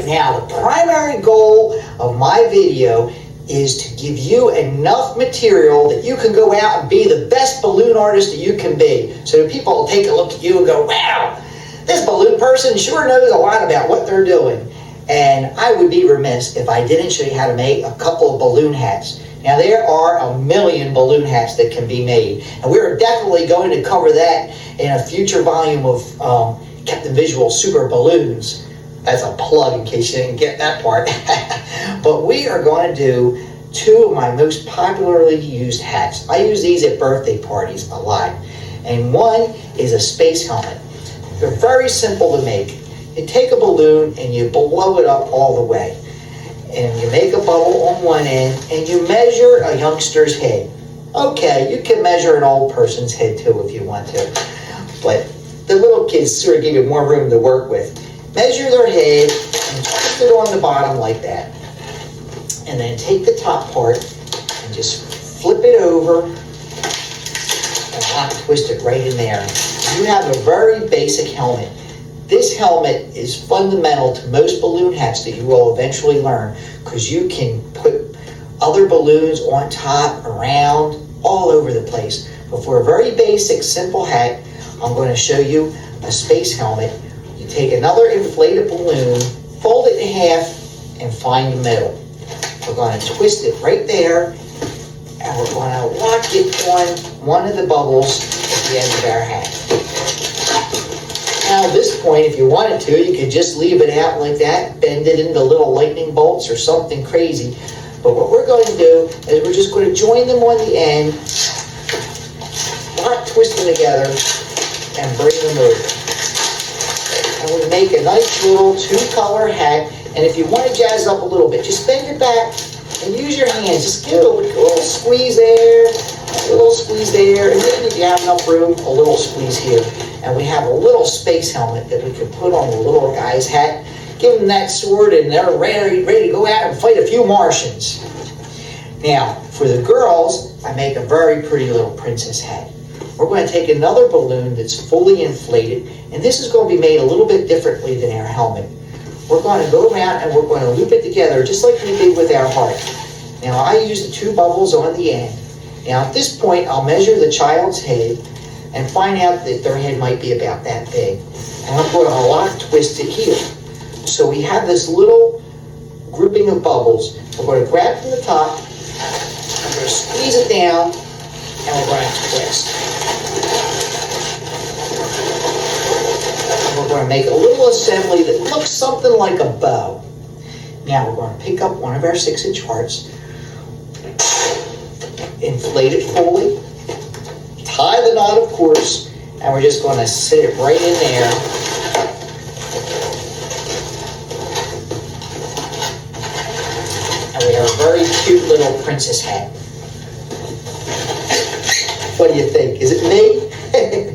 right, now the primary goal of my video is to give you enough material that you can go out and be the best balloon artist that you can be. So that people will take a look at you and go, wow, this balloon person sure knows a lot about what they're doing. And I would be remiss if I didn't show you how to make a couple of balloon hats. Now there are a million balloon hats that can be made, and we're definitely going to cover that in a future volume of Captain Visual Super Balloons. That's a plug in case you didn't get that part. But we are going to do two of my most popularly used hats. I use these at birthday parties a lot. And one is a space helmet. They're very simple to make. You take a balloon and you blow it up all the way. And you make a bubble on one end and you measure a youngster's head. Okay, you can measure an old person's head too if you want to. But the little kids sort of give you more room to work with. Measure their head and twist it on the bottom like that. And then take the top part and just flip it over and lock twist it right in there. You have a very basic helmet. This helmet is fundamental to most balloon hats that you will eventually learn, because you can put other balloons on top, around, all over the place. But for a very basic, simple hat, I'm going to show you a space helmet. You take another inflated balloon, fold it in half, and find the middle. We're going to twist it right there, and we're going to lock it on one of the bubbles at the end of our hat. Now at this point, if you wanted to, you could just leave it out like that, bend it into little lightning bolts or something crazy. But what we're going to do is we're just going to join them on the end, not twist them together, and bring them over. And we make a nice little two-color hat. And if you want to jazz up a little bit, just bend it back and use your hands. Just give it a little squeeze there, a little squeeze there, and maybe if you have enough room, a little squeeze here. And we have a little space helmet that we can put on the little guy's hat. Give them that sword and they're ready to go out and fight a few Martians. Now, for the girls, I make a very pretty little princess hat. We're going to take another balloon that's fully inflated, and this is going to be made a little bit differently than our helmet. We're going to go around and we're going to loop it together just like we did with our heart. Now, I use the two bubbles on the end. Now, at this point, I'll measure the child's head and find out that their head might be about that big. And I'm going to lock twist it here. So we have this little grouping of bubbles. We're going to grab from the top, I'm going to squeeze it down, and we're going to twist. And we're going to make a little assembly that looks something like a bow. Now we're going to pick up one of our 6-inch hearts, inflate it fully, tie the knot, of course, and we're just going to sit it right in there. And we have a very cute little princess hat. What do you think? Is it me?